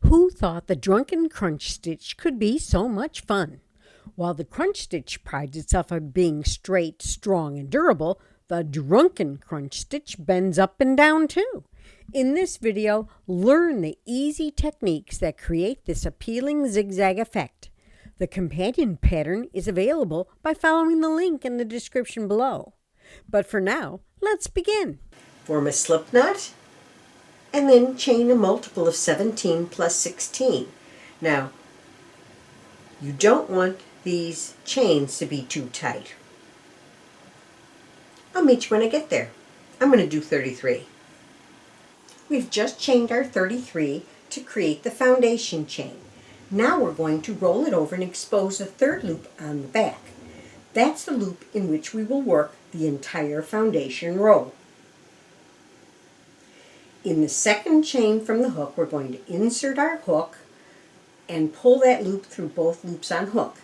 Who thought the Drunken Crunch Stitch could be so much fun? While the Crunch Stitch prides itself on being straight, strong, and durable, the Drunken Crunch Stitch bends up and down too. In this video, learn the easy techniques that create this appealing zigzag effect. The companion pattern is available by following the link in the description below. But for now, let's begin. Form a slip knot and then chain a multiple of 17 plus 16. Now, you don't want these chains to be too tight. I'll meet you when I get there. I'm going to do 33. We've just chained our 33 to create the foundation chain. Now we're going to roll it over and expose a third loop on the back. That's the loop in which we will work the entire foundation row. In the second chain from the hook, we're going to insert our hook and pull that loop through both loops on hook.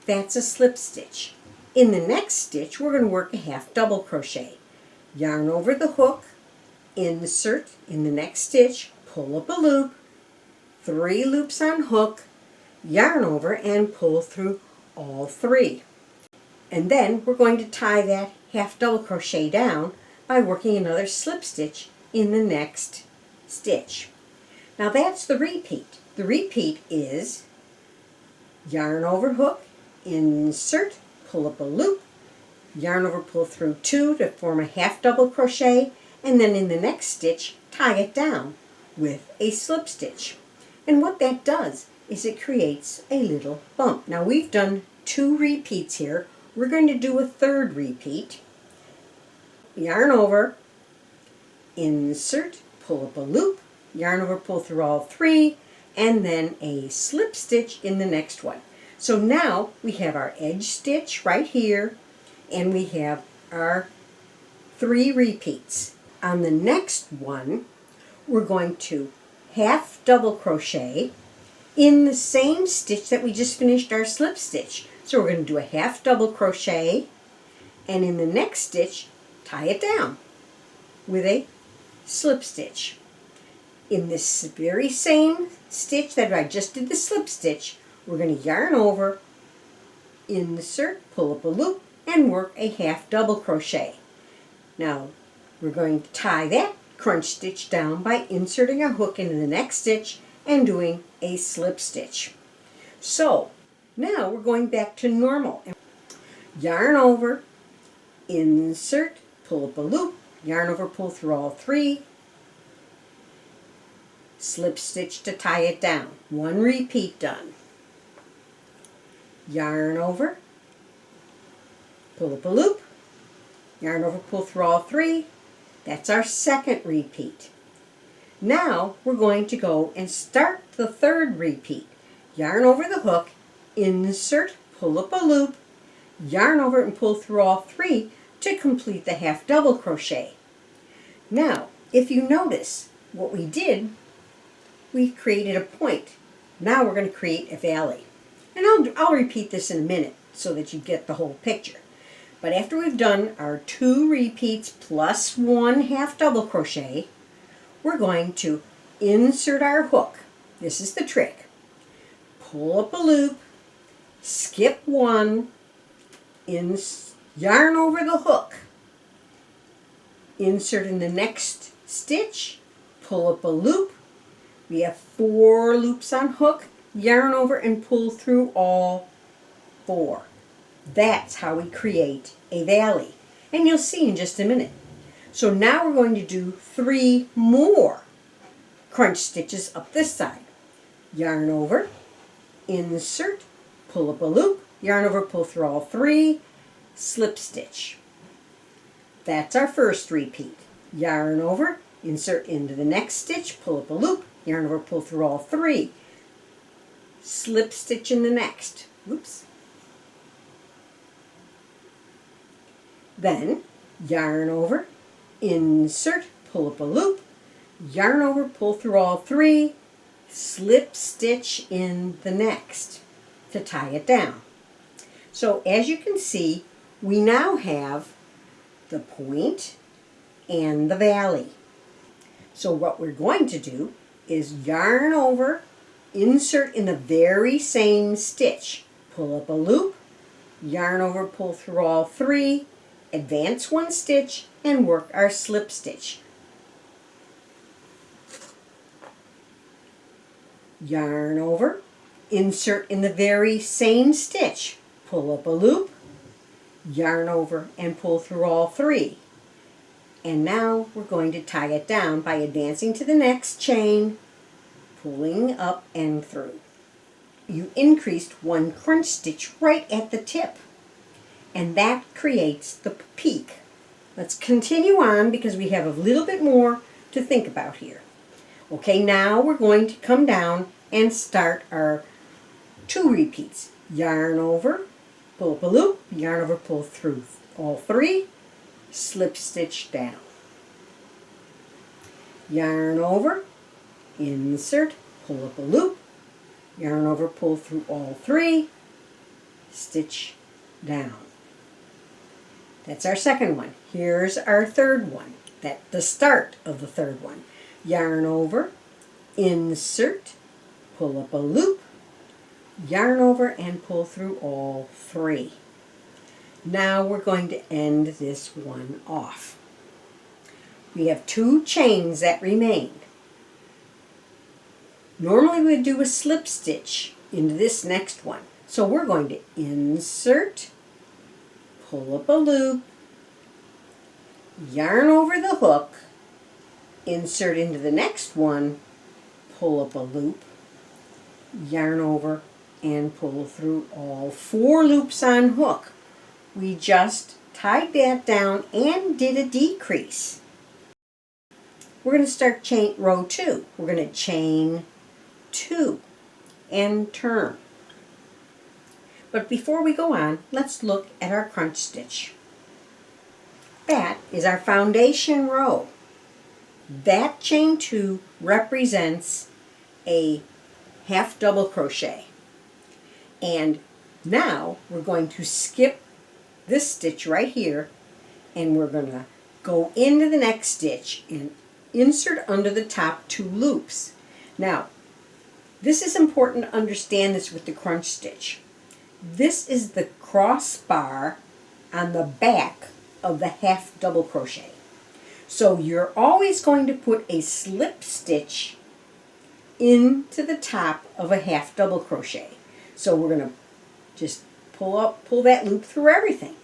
That's a slip stitch. In the next stitch, we're going to work a half double crochet. Yarn over the hook, insert in the next stitch, pull up a loop, 3 loops on hook, yarn over and pull through all 3. And then we're going to tie that half double crochet down by working another slip stitch in the next stitch. Now that's the repeat. The repeat is yarn over hook, insert, pull up a loop, yarn over, pull through 2 to form a half double crochet, and then in the next stitch tie it down with a slip stitch. And what that does is it creates a little bump. Now we've done 2 repeats here. We're going to do a third repeat. Yarn over, insert, pull up a loop, yarn over, pull through all 3, and then a slip stitch in the next one. So now we have our edge stitch right here, and we have our 3 repeats. On the next one, we're going to half double crochet in the same stitch that we just finished our slip stitch. So we're going to do a half double crochet, and in the next stitch, tie it down with a slip stitch. In this very same stitch that I just did the slip stitch, we're going to yarn over, insert, pull up a loop, and work a half double crochet. Now we're going to tie that crunch stitch down by inserting our hook into the next stitch and doing a slip stitch. So now we're going back to normal. Yarn over, insert, pull up a loop, yarn over, pull through all 3, slip stitch to tie it down. 1 repeat done. Yarn over, pull up a loop, yarn over, pull through all 3. That's our second repeat. Now we're going to go and start the third repeat. Yarn over the hook, insert, pull up a loop, yarn over and pull through all 3 to complete the half double crochet. Now, if you notice what we did, we created a point. Now we're going to create a valley. And I'll repeat this in a minute so that you get the whole picture. But after we've done our 2 repeats plus 1 half double crochet, we're going to insert our hook. This is the trick. Pull up a loop, skip 1, yarn over the hook, insert in the next stitch, pull up a loop. We have 4 loops on hook, yarn over and pull through all 4. That's how we create a valley. And you'll see in just a minute. So now we're going to do 3 more crunch stitches up this side. Yarn over, insert, pull up a loop, yarn over, pull through all 3, slip stitch. That's our first repeat. Yarn over, insert into the next stitch, pull up a loop, yarn over, pull through all 3, slip stitch in the next. Oops. Then yarn over, insert, pull up a loop, yarn over, pull through all 3, slip stitch in the next to tie it down. So as you can see, we now have the point and the valley. So what we're going to do is yarn over insert in the very same stitch. Pull up a loop, yarn over, pull through all three, advance one stitch, and work our slip stitch. Yarn over, insert in the very same stitch, pull up a loop, yarn over, and pull through all three. And now we're going to tie it down by advancing to the next chain, pulling up and through. You increased one crunch stitch right at the tip, and that creates the peak. Let's continue on because we have a little bit more to think about here. Okay, now we're going to come down and start our 2 repeats. Yarn over, pull up a loop, yarn over, pull through all 3, slip stitch down. Yarn over, insert, pull up a loop, yarn over, pull through all 3, stitch down. That's our second one. Here's our third one. That's the start of the third one. Yarn over, insert, pull up a loop, yarn over, and pull through all 3. Now we're going to end this one off. We have 2 chains that remained. Normally we'd do a slip stitch into this next one. So we're going to insert, pull up a loop, yarn over the hook, insert into the next one, pull up a loop, yarn over, and pull through all 4 loops on hook. We just tied that down and did a decrease. We're going to start row 2. We're going to chain 2 and turn. But before we go on, let's look at our crunch stitch. That is our foundation row. That chain 2 represents a half double crochet. And now we're going to skip this stitch right here, and we're going to go into the next stitch and insert under the top 2 loops. Now, this is important to understand this with the crunch stitch. This is the crossbar on the back of the half double crochet. So you're always going to put a slip stitch into the top of a half double crochet. So we're going to just pull that loop through everything.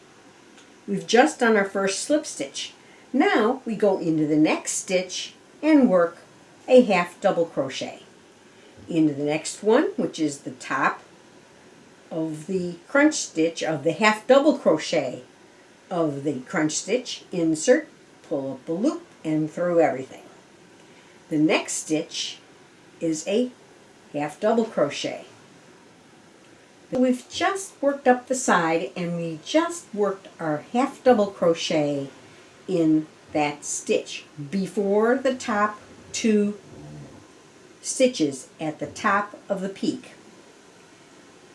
We've just done our first slip stitch. Now we go into the next stitch and work a half double crochet. Into the next one, which is the top of the crunch stitch of the half double crochet of the crunch stitch, insert, pull up the loop, and through everything. The next stitch is a half double crochet. We've just worked up the side, and we just worked our half double crochet in that stitch before the top 2 stitches at the top of the peak.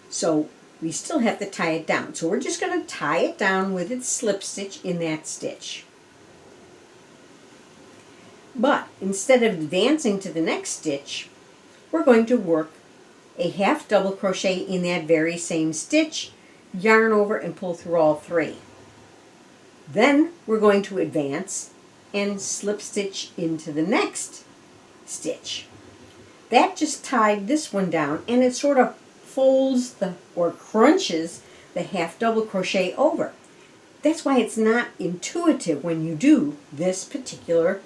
So we still have to tie it down. So we're just going to tie it down with its slip stitch in that stitch. But instead of advancing to the next stitch, we're going to work a half double crochet in that very same stitch, yarn over, and pull through all 3. Then we're going to advance and slip stitch into the next stitch. That just tied this one down, and it sort of folds or crunches the half double crochet over. That's why it's not intuitive when you do this particular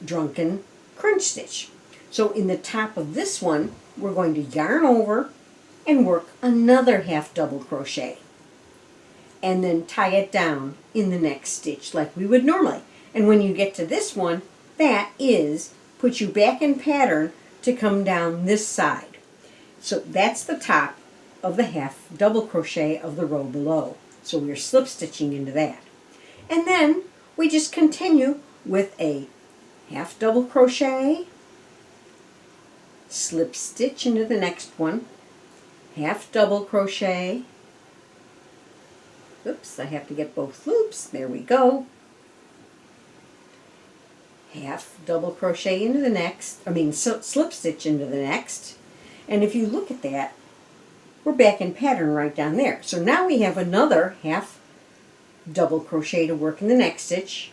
drunken crunch stitch. So in the top of this one, we're going to yarn over and work another half double crochet, and then tie it down in the next stitch like we would normally. And when you get to this one, that is put you back in pattern to come down this side. So that's the top of the half double crochet of the row below. So we're slip stitching into that. And then we just continue with a half double crochet, slip stitch into the next one, half double crochet. Oops, I have to get both loops. There we go. Half double crochet into the next, slip stitch into the next, And if you look at that, we're back in pattern right down there. So now we have another half double crochet to work in the next stitch.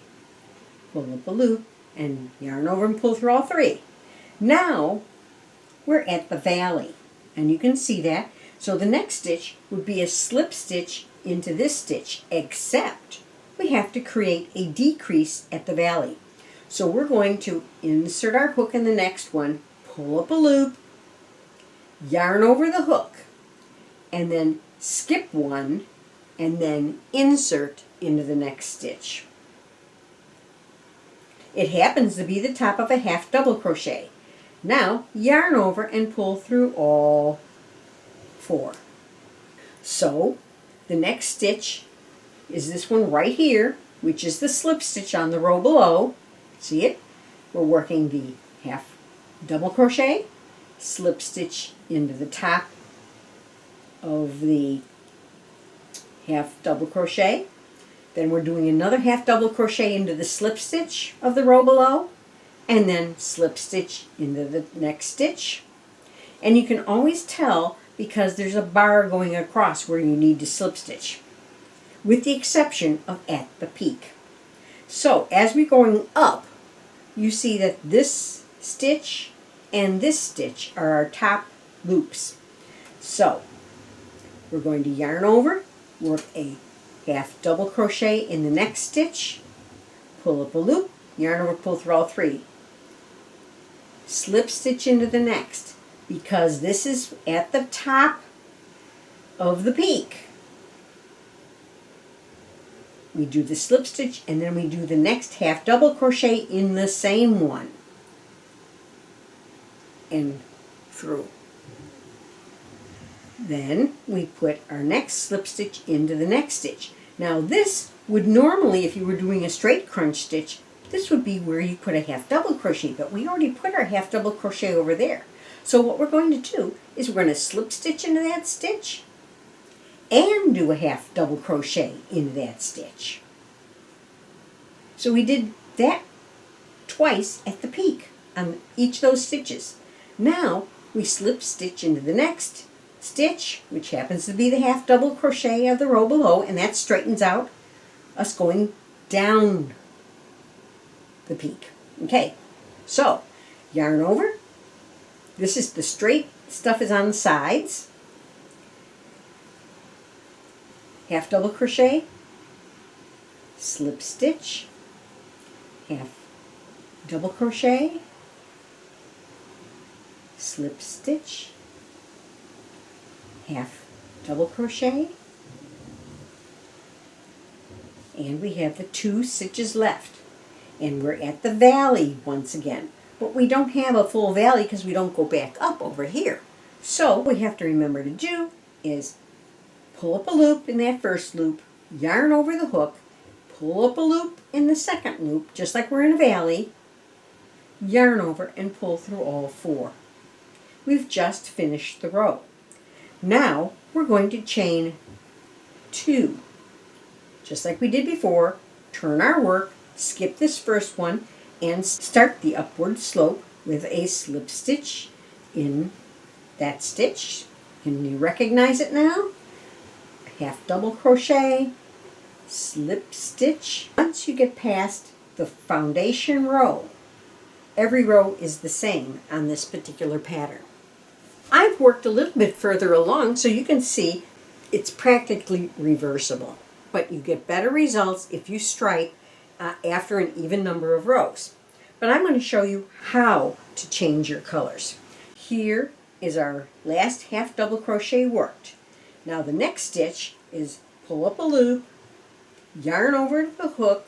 Pull up a loop and yarn over and pull through all three. Now we're at the valley, and you can see that. So the next stitch would be a slip stitch into this stitch, except we have to create a decrease at the valley. So we're going to insert our hook in the next one, pull up a loop, yarn over the hook, and then skip one, and then insert into the next stitch. It happens to be the top of a half double crochet. Now yarn over and pull through all four. So the next stitch is this one right here, which is the slip stitch on the row below. See it? We're working the half double crochet, slip stitch into the top of the half double crochet. Then we're doing another half double crochet into the slip stitch of the row below, and then slip stitch into the next stitch. And you can always tell because there's a bar going across where you need to slip stitch, with the exception of at the peak. So as we're going up, you see that this stitch and this stitch are our top loops. So we're going to yarn over, work a half double crochet in the next stitch, pull up a loop, yarn over, pull through all three, slip stitch into the next, because this is at the top of the peak. We do the slip stitch and then we do the next half double crochet in the same one and through. Then we put our next slip stitch into the next stitch. Now this would normally, if you were doing a straight crunch stitch, this would be where you put a half double crochet, but we already put our half double crochet over there. So what we're going to do is we're going to slip stitch into that stitch and do a half double crochet into that stitch. So we did that twice at the peak on each of those stitches. Now we slip stitch into the next stitch, which happens to be the half double crochet of the row below, and that straightens out us going down the peak. Okay, so yarn over. This is the straight stuff is on the sides. Half double crochet, slip stitch, half double crochet, slip stitch, half double crochet, and we have the two stitches left, and we're at the valley once again, but we don't have a full valley because we don't go back up over here. So what we have to remember to do is pull up a loop in that first loop, yarn over the hook, pull up a loop in the second loop, just like we're in a valley, yarn over and pull through all four. We've just finished the row. Now we're going to chain two. Just like we did before, turn our work, skip this first one, and start the upward slope with a slip stitch in that stitch. Can you recognize it now? Half double crochet, slip stitch. Once you get past the foundation row, every row is the same on this particular pattern. I've worked a little bit further along so you can see it's practically reversible, but you get better results if you stripe after an even number of rows. But I'm going to show you how to change your colors. Here is our last half double crochet worked. Now the next stitch is pull up a loop, yarn over the hook,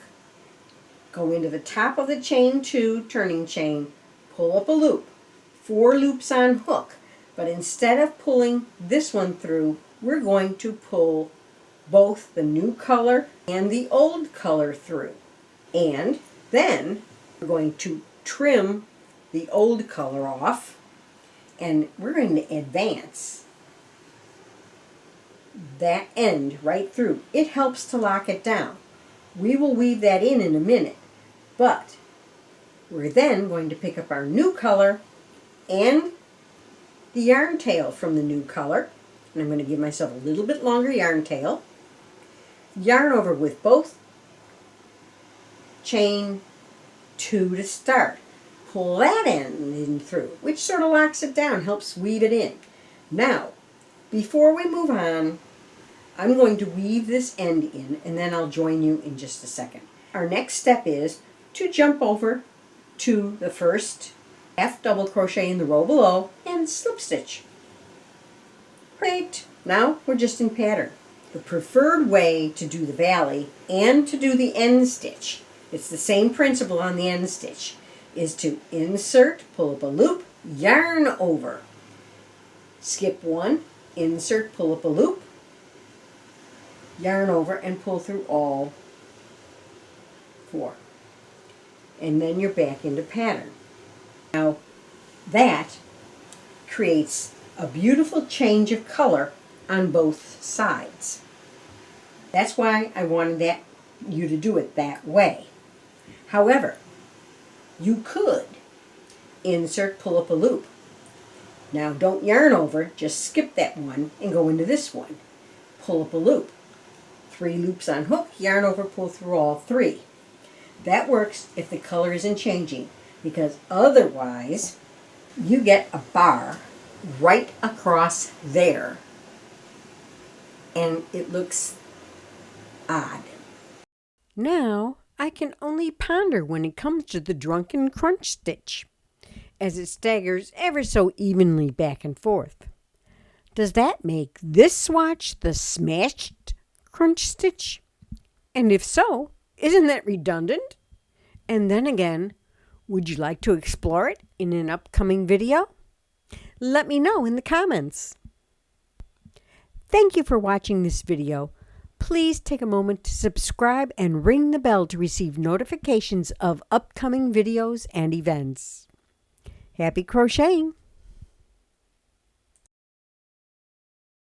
go into the top of the chain 2 turning chain, pull up a loop, 4 loops on hook, but instead of pulling this one through, we're going to pull both the new color and the old color through. And then we're going to trim the old color off, and we're going to advance that end right through. It helps to lock it down. We will weave that in a minute, but we're then going to pick up our new color and the yarn tail from the new color. And I'm going to give myself a little bit longer yarn tail. Yarn over with both, chain 2 to start. Pull that end in through, which sort of locks it down, helps weave it in. Now, before we move on, I'm going to weave this end in, and then I'll join you in just a second. Our next step is to jump over to the first half double crochet in the row below and slip stitch. Great! Now we're just in pattern. The preferred way to do the valley and to do the end stitch, it's the same principle on the end stitch, is to insert, pull up a loop, yarn over. Skip one, insert, pull up a loop, yarn over, and pull through all 4. And then you're back into pattern. Now that creates a beautiful change of color on both sides. That's why I wanted you to do it that way. However, you could insert, pull up a loop. Now don't yarn over, just skip that one and go into this one. Pull up a loop. 3 loops on hook, yarn over, pull through all 3. That works if the color isn't changing, because otherwise you get a bar right across there and it looks odd. Now I can only ponder when it comes to the Drunken Crunch Stitch, as it staggers ever so evenly back and forth. Does that make this swatch the smashed crunch stitch? And if so, isn't that redundant? And then again, would you like to explore it in an upcoming video? Let me know in the comments. Thank you for watching this video. Please take a moment to subscribe and ring the bell to receive notifications of upcoming videos and events. Happy crocheting!